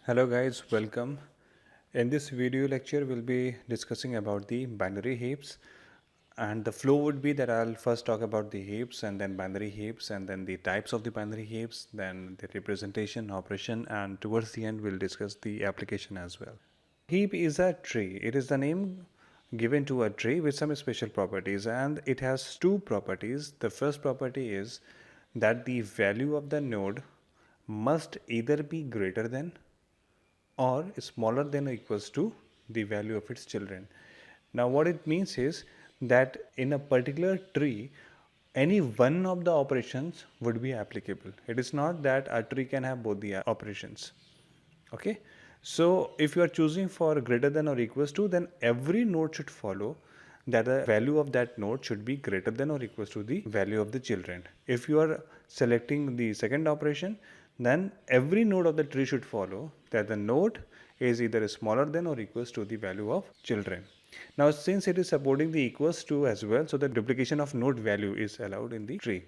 Hello guys, welcome. In this video lecture, we'll be discussing about the binary heaps, and the flow would be that I'll first talk about the heaps and then binary heaps and then the types of the binary heaps, then the representation, operation, and towards the end we'll discuss the application as well. Heap is a tree. It is the name given to a tree with some special properties, and it has two properties. The first property is that the value of the node must either be greater than or smaller than or equals to the value of its children. Now what it means is that in a particular tree, any one of the operations would be applicable. It is not that a tree can have both the operations. Okay, so if you are choosing for greater than or equals to, then every node should follow that the value of that node should be greater than or equals to the value of the children. If you are selecting the second operation, then every node of the tree should follow that the node is either smaller than or equals to the value of children. Now since it is supporting the equals to as well, so the duplication of node value is allowed in the tree.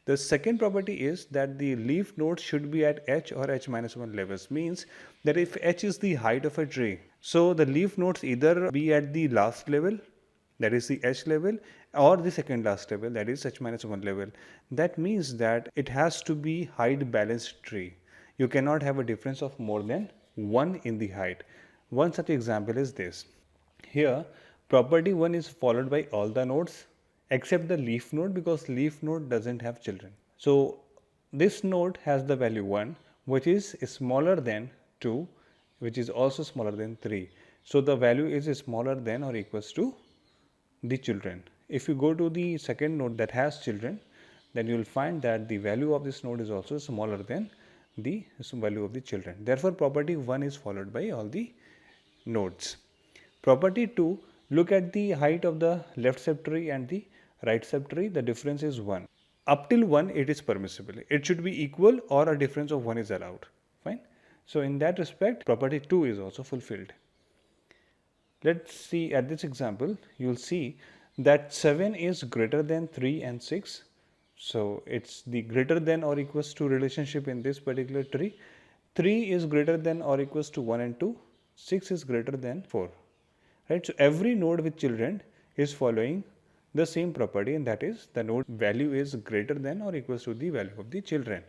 The second property is that the leaf nodes should be at h or h minus 1 levels, means that if h is the height of a tree, so the leaf nodes either be at the last level, that is the h level, or the second last level, that is h minus 1 level. That means that it has to be height balanced tree. You cannot have a difference of more than 1 in the height. One such example is this. Here property 1 is followed by all the nodes except the leaf node, because leaf node doesn't have children. So this node has the value 1, which is smaller than 2, which is also smaller than 3. So the value is smaller than or equals to the children. If you go to the second node that has children, then you will find that the value of this node is also smaller than the value of the children. Therefore property 1 is followed by all the nodes. Property 2, look at the height of the left subtree and the right subtree. The difference is 1. Up till 1 it is permissible. It should be equal or a difference of 1 is allowed. Fine. So in that respect, property 2 is also fulfilled. Let's see at this example, you will see that 7 is greater than 3 and 6. So it's the greater than or equals to relationship in this particular tree. 3 is greater than or equals to 1 and 2. 6 is greater than 4. Right. So every node with children is following the same property, and that is the node value is greater than or equals to the value of the children.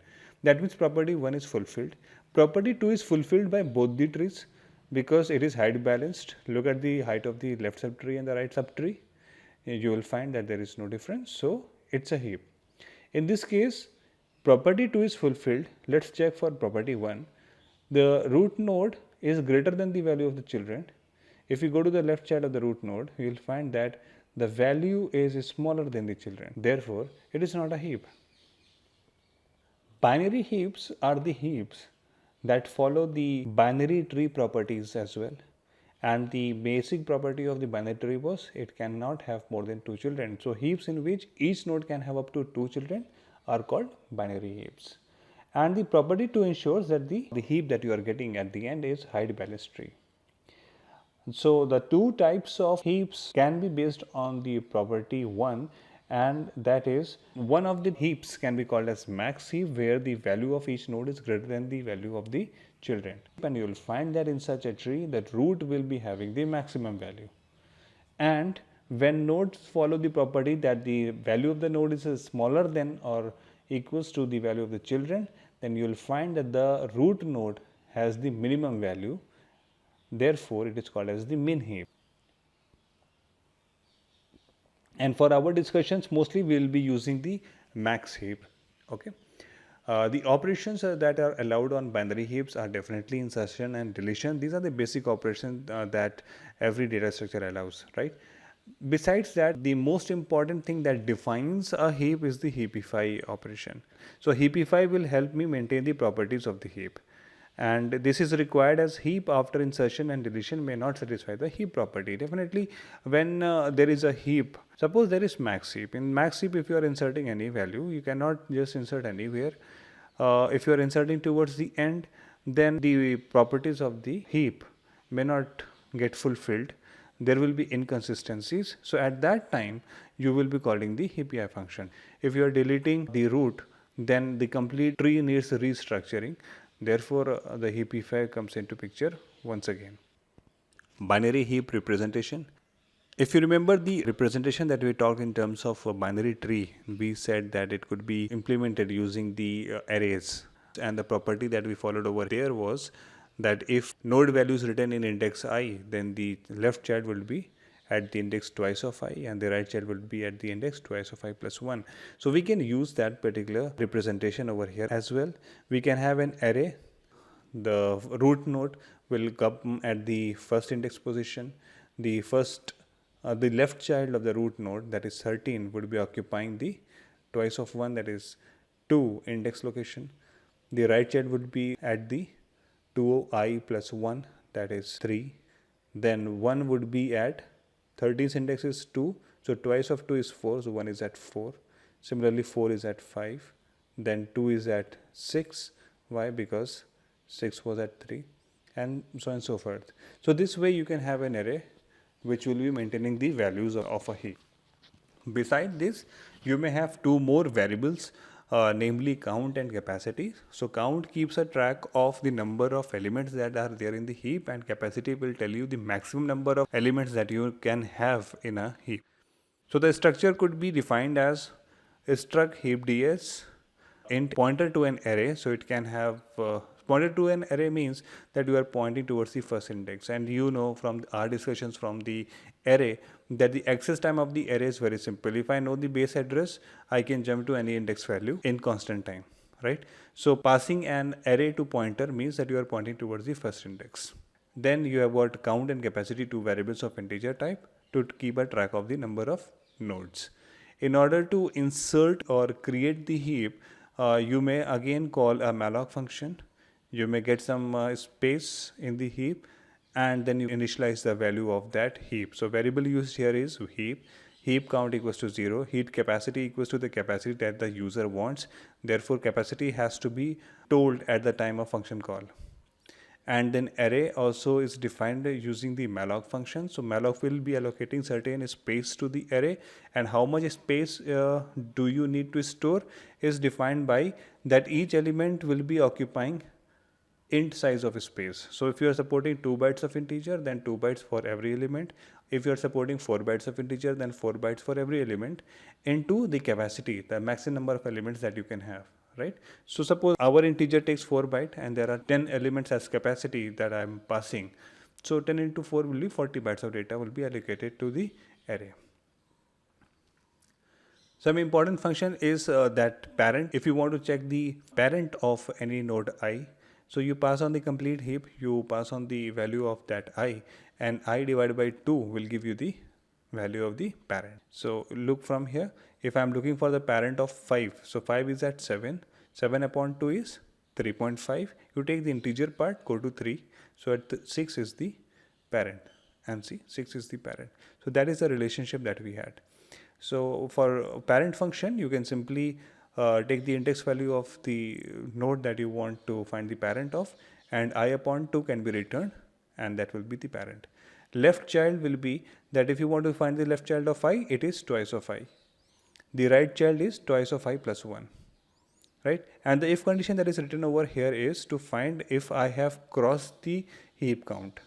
That means property 1 is fulfilled. Property 2 is fulfilled by both the trees because it is height balanced. Look at the height of the left subtree and the right subtree. You will find that there is no difference. So it's a heap. In this case, property 2 is fulfilled. Let's check for property 1. The root node is greater than the value of the children. If you go to the left side of the root node, you will find that the value is smaller than the children. Therefore, it is not a heap. Binary heaps are the heaps that follow the binary tree properties as well. And the basic property of the binary tree was it cannot have more than 2 children. So heaps in which each node can have up to 2 children are called binary heaps. And the property 2 ensures that the heap that you are getting at the end is height balanced tree. So the two types of heaps can be based on the property 1, and that is one of the heaps can be called as max heap, where the value of each node is greater than the value of the children. And you will find that in such a tree that root will be having the maximum value. And when nodes follow the property that the value of the node is smaller than or equals to the value of the children, then you will find that the root node has the minimum value. Therefore, it is called as the min heap. And for our discussions, mostly we will be using the max heap. Okay. The operations that are allowed on binary heaps are definitely insertion and deletion. These are the basic operations that every data structure allows, right? Besides that, the most important thing that defines a heap is the heapify operation. So heapify will help me maintain the properties of the heap. And this is required as heap after insertion and deletion may not satisfy the heap property. Definitely when there is a heap, suppose there is max heap. In max heap, if you are inserting any value, you cannot just insert anywhere. If you are inserting towards the end, then the properties of the heap may not get fulfilled. There will be inconsistencies. So at that time, you will be calling the heapify function. If you are deleting the root, then the complete tree needs restructuring. Therefore, the heapify comes into picture once again. Binary heap representation. If you remember the representation that we talked in terms of a binary tree, we said that it could be implemented using the arrays. And the property that we followed over there was that if node value is written in index I, then the left child will be at the index twice of I and the right child will be at the index twice of I plus 1. So we can use that particular representation over here as well. We can have an array. The root node will come at the first index position. The left child of the root node, that is 13, would be occupying the twice of 1, that is 2 index location. The right child would be at the 2i plus 1, that is 3. Then 1 would be at 13's index is 2, so twice of 2 is 4, so 1 is at 4. Similarly, 4 is at 5. Then 2 is at 6. Why? Because 6 was at 3, and so on and so forth. So this way you can have an array which will be maintaining the values of a heap. Beside this, you may have two more variables, namely count and capacity. So count keeps a track of the number of elements that are there in the heap, and capacity will tell you the maximum number of elements that you can have in a heap. So the structure could be defined as struct heap ds int pointer to an array. So it can have pointer to an array means that you are pointing towards the first index, and you know from our discussions from the array that the access time of the array is very simple. If I know the base address, I can jump to any index value in constant time, right? So passing an array to pointer means that you are pointing towards the first index. Then you have got count and capacity, two variables of integer type, to keep a track of the number of nodes. In order to insert or create the heap, you may again call a malloc function. You may get some space in the heap, and then you initialize the value of that heap. So variable used here is heap count equals to 0, heap capacity equals to the capacity that the user wants. Therefore capacity has to be told at the time of function call. And then array also is defined using the malloc function. So malloc will be allocating certain space to the array, and how much space do you need to store is defined by that each element will be occupying int size of space. So if you are supporting 2 bytes of integer, then 2 bytes for every element. If you are supporting 4 bytes of integer, then 4 bytes for every element, into the capacity, the maximum number of elements that you can have, right? So suppose our integer takes 4 byte and there are 10 elements as capacity that I am passing. So 10 into 4 will be 40 bytes of data will be allocated to the array. Some important function is that parent. If you want to check the parent of any node I, so you pass on the complete heap, you pass on the value of that I, and I divided by 2 will give you the value of the parent. So look from here, if I am looking for the parent of 5, so 5 is at 7, 7 upon 2 is 3.5, you take the integer part, go to 3, so at 6 is the parent, and see 6 is the parent. So that is the relationship that we had. So for parent function, you can simply take the index value of the node that you want to find the parent of, and I upon 2 can be returned, and that will be the parent. Left child will be that if you want to find the left child of I, it is twice of I. The right child is twice of I plus 1, right? And the if condition that is written over here is to find if I have crossed the heap count,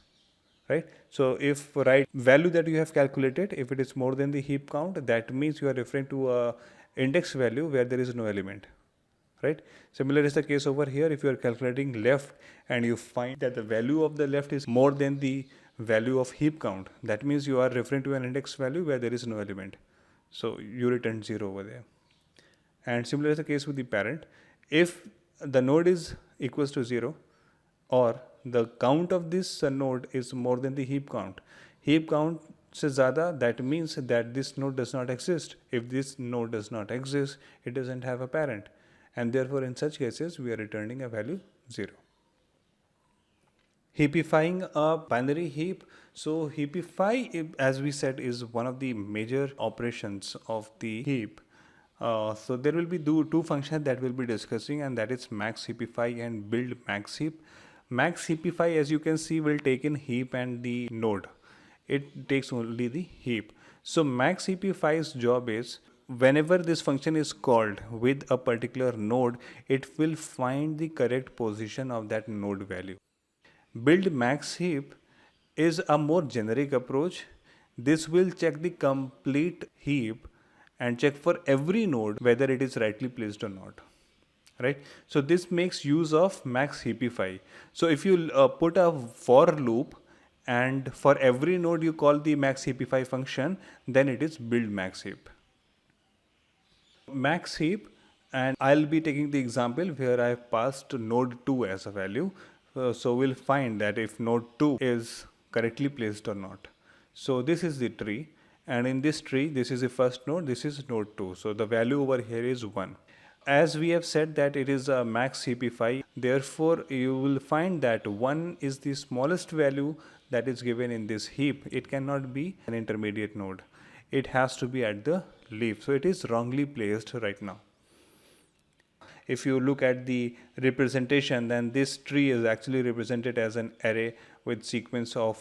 right? So if right value that you have calculated, if it is more than the heap count, that means you are referring to a index value where there is no element, right? Similar is the case over here. If you are calculating left and you find that the value of the left is more than the value of heap count, that means you are referring to an index value where there is no element. So you return 0 over there. And similar is the case with the parent. If the node is equals to 0, or the count of this node is more than the heap count se zyada, that means that this node does not exist. If this node does not exist, it doesn't have a parent, and therefore in such cases we are returning a value 0. Heapifying a binary heap. So heapify, as we said, is one of the major operations of the heap. So there will be two functions that we'll be discussing, and that is max heapify and build max heap. Max heapify, as you can see, will take in heap and the node. It takes only the heap. So max heapify's job is, whenever this function is called with a particular node, it will find the correct position of that node value. Build max heap is a more generic approach. This will check the complete heap and check for every node whether it is rightly placed or not. Right? So this makes use of max heapify. So if you put a for loop and for every node you call the max heapify function, then it is build max heap. Max heap, and I'll be taking the example where I've passed node 2 as a value. So we'll find that if node 2 is correctly placed or not. So this is the tree, and in this tree this is the first node, this is node 2. So the value over here is 1. As we have said that it is a max heapify, therefore you will find that 1 is the smallest value that is given in this heap. It cannot be an intermediate node. It has to be at the leaf. So it is wrongly placed right now. If you look at the representation, then this tree is actually represented as an array with sequence of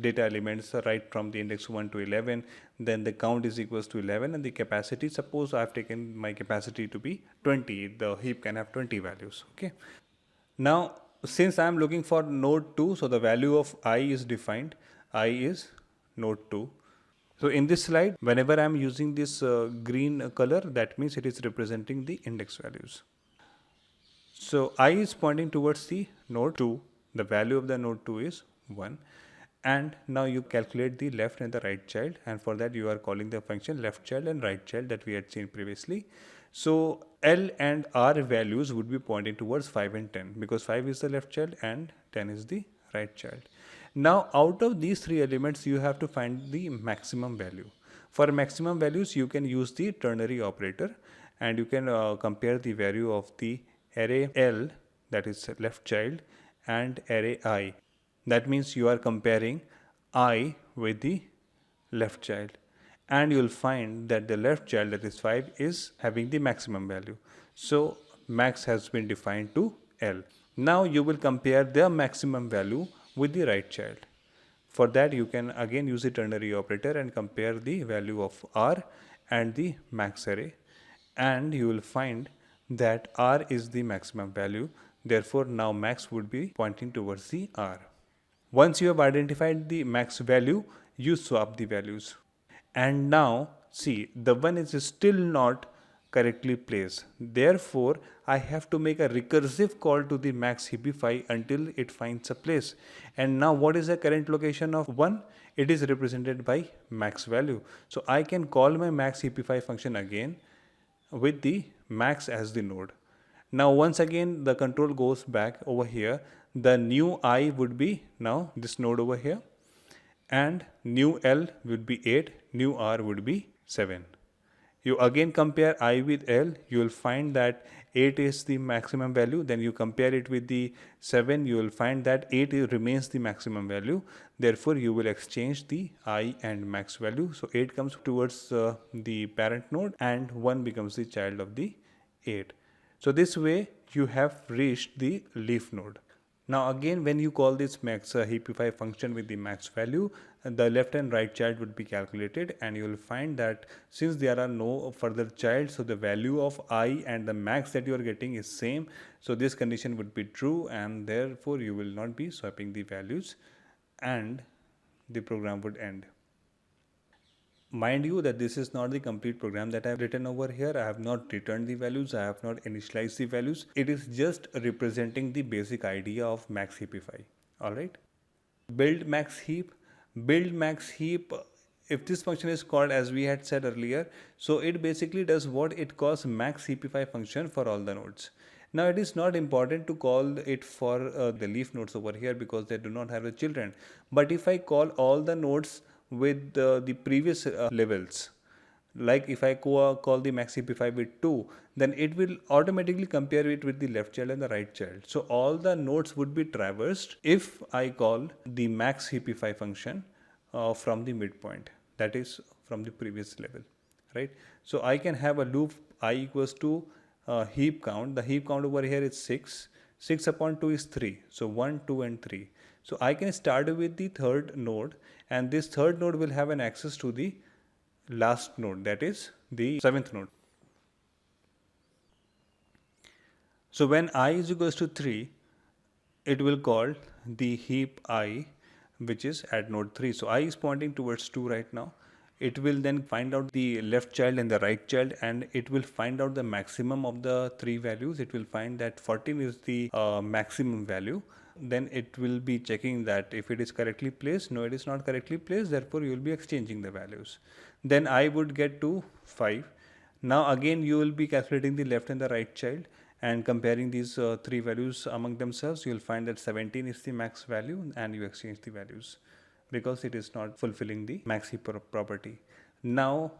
data elements right from the index 1 to 11. Then the count is equals to 11, and the capacity, suppose I have taken my capacity to be 20. The heap can have 20 values. Okay. Now, since I am looking for node 2, so the value of I is defined. I is node 2. So in this slide, whenever I am using this green color, that means it is representing the index values. So I is pointing towards the node 2. The value of the node 2 is 1. And now you calculate the left and the right child, and for that you are calling the function left child and right child that we had seen previously. So L and R values would be pointing towards 5 and 10, because 5 is the left child and 10 is the right child. Now out of these three elements you have to find the maximum value. For maximum values you can use the ternary operator, and you can compare the value of the array L, that is left child, and array I. That means you are comparing I with the left child, and you will find that the left child, that is 5, is having the maximum value. So max has been defined to L. Now you will compare their maximum value with the right child. For that you can again use the ternary operator and compare the value of R and the max array, and you will find that R is the maximum value. Therefore now max would be pointing towards the R. Once you have identified the max value, you swap the values. And now see, the one is still not correctly placed. Therefore, I have to make a recursive call to the max heapify until it finds a place. And now what is the current location of 1? It is represented by max value. So I can call my max heapify function again with the max as the node. Now once again the control goes back over here. The new I would be now this node over here, and new L would be 8, new R would be 7. You again compare I with L, you will find that 8 is the maximum value. Then you compare it with the 7, you will find that 8 remains the maximum value. Therefore you will exchange the I and max value. So 8 comes towards the parent node and 1 becomes the child of the 8. So this way you have reached the leaf node. Now again, when you call this max heapify function with the max value, the left and right child would be calculated, and you will find that since there are no further child, so the value of I and the max that you are getting is same. So this condition would be true, and therefore you will not be swapping the values, and the program would end. Mind you that this is not the complete program that I have written over here. I have not returned the values, I have not initialized the values. It is just representing the basic idea of max heapify. Alright. Build max heap. Build max heap, if this function is called as we had said earlier, so it basically does what? It calls max heapify function for all the nodes. Now it is not important to call it for the leaf nodes over here because they do not have the children. But if I call all the nodes with the previous levels, like if I call the max heapify with 2, then it will automatically compare it with the left child and the right child. So all the nodes would be traversed if I call the max heapify function from the midpoint, that is from the previous level, right? So I can have a loop I equals to heap count. The heap count over here is 6. 6 upon 2 is 3. So 1, 2 and 3. So I can start with the third node, and this third node will have an access to the last node, that is the 7th node. So when I is equals to 3, it will call the heap I, which is at node 3. So I is pointing towards 2 right now. It will then find out the left child and the right child, and it will find out the maximum of the three values. It will find that 14 is the maximum value. Then it will be checking that if it is correctly placed. No, it is not correctly placed, therefore you will be exchanging the values. Then I would get to 5. Now again you will be calculating the left and the right child and comparing these three values among themselves. You will find that 17 is the max value, and you exchange the values because it is not fulfilling the max heap property. Now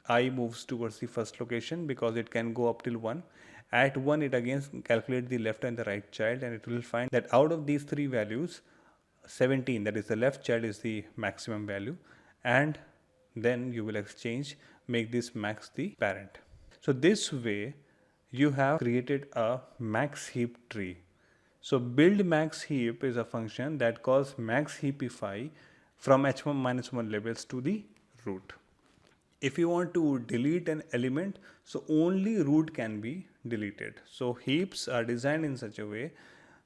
I moves towards the first location because it can go up till 1. At 1 it again calculate the left and the right child, and it will find that out of these three values 17, that is the left child, is the maximum value, and then you will exchange, make this max the parent. So this way you have created a max heap tree. So build max heap is a function that calls max heapify from h1 minus 1 labels to the root. If you want to delete an element, so only root can be deleted. So heaps are designed in such a way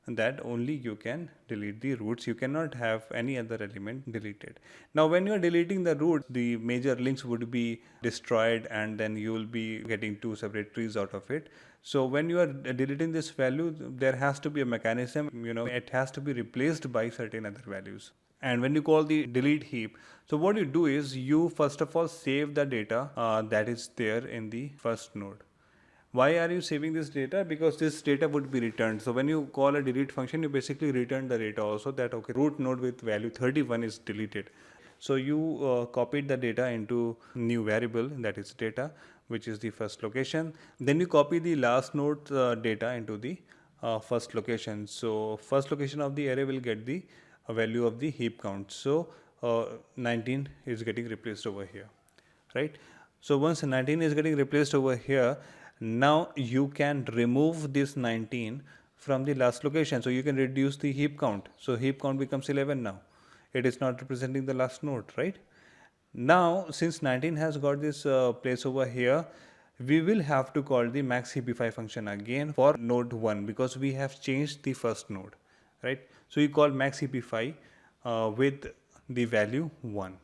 that only you can delete the roots. You cannot have any other element deleted. Now when you are deleting the root, the major links would be destroyed, and then you will be getting two separate trees out of it. So when you are deleting this value, there has to be a mechanism, it has to be replaced by certain other values. And when you call the delete heap, so what you do is you first of all save the data that is there in the first node. Why are you saving this data? Because this data would be returned. So when you call a delete function, you basically return the data also, that okay, root node with value 31 is deleted. So you copied the data into new variable, that is data, which is the first location. Then you copy the last node data into the first location. So first location of the array will get the value of the heap count. So 19 is getting replaced over here, right? So once 19 is getting replaced over here, now you can remove this 19 from the last location. So you can reduce the heap count. So heap count becomes 11 now. It is not representing the last node, right? Now since 19 has got this place over here, we will have to call the max heapify function again for node 1 because we have changed the first node, right? So you call max heapify with the value 1,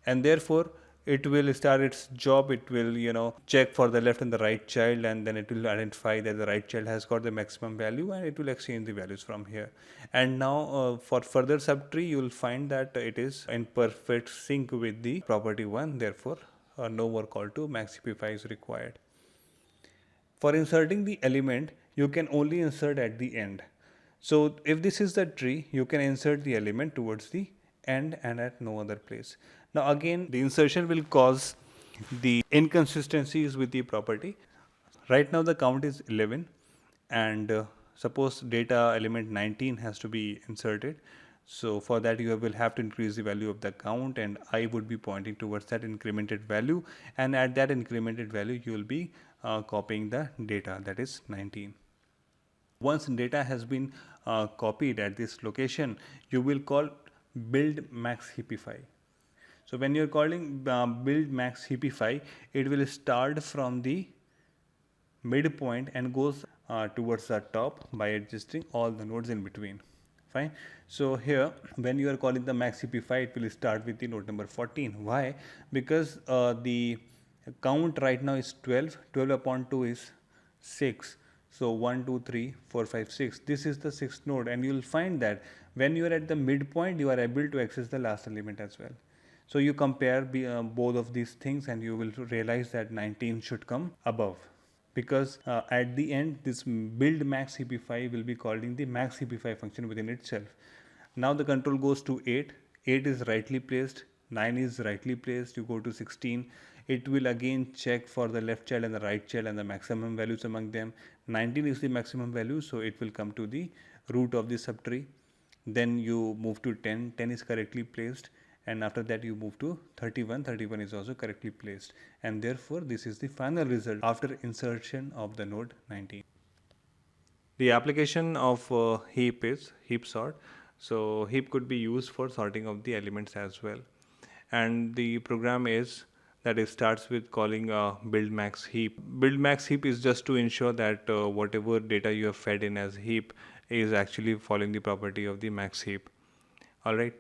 and therefore it will start its job. It will check for the left and the right child, and then it will identify that the right child has got the maximum value, and it will exchange the values from here. And now for further subtree, you will find that it is in perfect sync with the property 1, therefore no more call to max heapify is required. For inserting the element, you can only insert at the end. So if this is the tree, you can insert the element towards the end and at no other place. Now again, the insertion will cause the inconsistencies with the property. Right now the count is 11, and suppose data element 19 has to be inserted. So for that you will have to increase the value of the count, and I would be pointing towards that incremented value, and at that incremented value you will be copying the data, that is 19. Once data has been copied at this location, you will call build max heapify. So when you are calling build max heapify, it will start from the midpoint and goes towards the top by adjusting all the nodes in between. Fine. So here when you are calling the max heapify, it will start with the node number 14. Why? Because the count right now is 12. 12 upon 2 is 6. So 1, 2, 3, 4, 5, 6. This is the 6th node, and you will find that when you are at the midpoint, you are able to access the last element as well. So you compare both of these things, and you will realize that 19 should come above, because at the end this build max heapify will be calling the max heapify function within itself. Now the control goes to 8. 8 is rightly placed, 9 is rightly placed, you go to 16. It will again check for the left child and the right child and the maximum values among them. 19 is the maximum value, so it will come to the root of the subtree. Then you move to 10. 10 is correctly placed, and after that you move to 31. 31 is also correctly placed, and therefore this is the final result after insertion of the node 19. The application of heap is heap sort. So heap could be used for sorting of the elements as well, and the program is that it starts with calling build max heap. Build max heap is just to ensure that whatever data you have fed in as heap is actually following the property of the max heap. All right.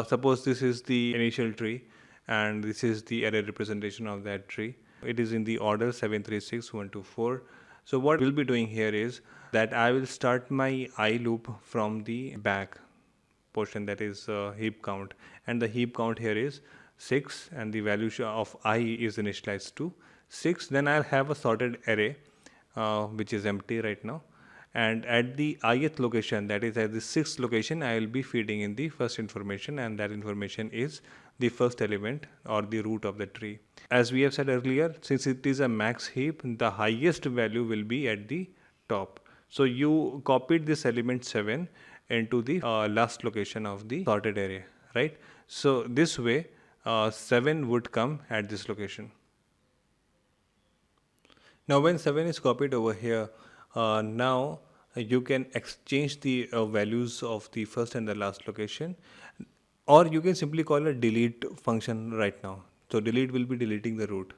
Suppose this is the initial tree and this is the array representation of that tree. It is in the order 7, 3, 6, 1, 2, 4. So what we'll be doing here is that I will start my I loop from the back portion, that is heap count, and the heap count here is 6 and the value of I is initialized to 6. Then I'll have a sorted array which is empty right now, and at the ith location, that is at the 6th location, I will be feeding in the first information, and that information is the first element or the root of the tree. As we have said earlier, since it is a max heap, the highest value will be at the top. So you copied this element 7 into the last location of the sorted array, right? So this way 7 would come at this location. Now when 7 is copied over here, now you can exchange the values of the first and the last location, or you can simply call a delete function right now. So delete will be deleting the root,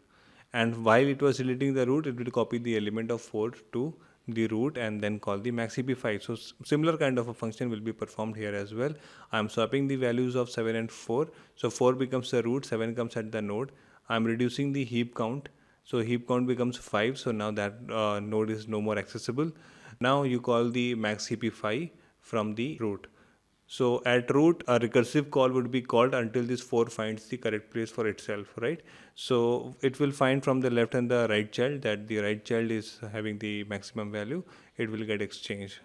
and while it was deleting the root, it will copy the element of 4 to the root and then call the maxep5. So similar kind of a function will be performed here as well. I am swapping the values of 7 and 4. So 4 becomes the root, 7 comes at the node. I am reducing the heap count. So heap count becomes 5. So now that node is no more accessible. Now you call the maxep5 from the root. So at root, a recursive call would be called until this 4 finds the correct place for itself, right? So it will find from the left and the right child that the right child is having the maximum value. It will get exchanged,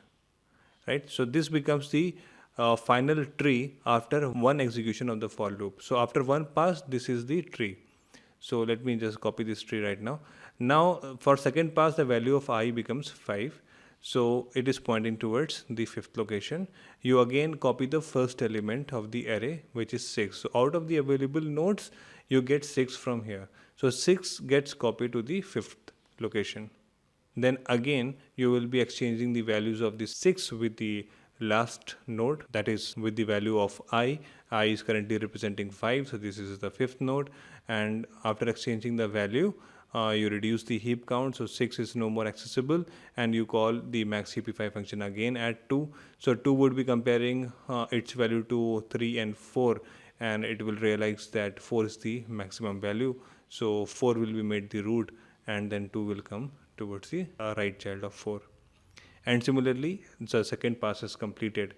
right? So this becomes the final tree after one execution of the for loop. So after one pass, this is the tree. So let me just copy this tree right now. Now for second pass, the value of I becomes 5. So it is pointing towards the 5th location. You again copy the first element of the array, which is 6. So out of the available nodes, you get 6 from here. So 6 gets copied to the 5th location. Then again, you will be exchanging the values of the 6 with the last node, that is with the value of I. I is currently representing 5, so this is the 5th node. And after exchanging the value, you reduce the heap count, so 6 is no more accessible, and you call the maxep5 function again at 2. So 2 would be comparing its value to 3 and 4, and it will realize that 4 is the maximum value. So 4 will be made the root, and then 2 will come towards the right child of 4. And similarly, the second pass is completed.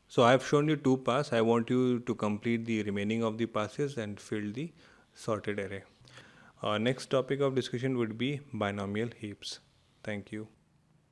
So I have shown you 2 passes. I want you to complete the remaining of the passes and fill the sorted array. Next topic of discussion would be binomial heaps. Thank you.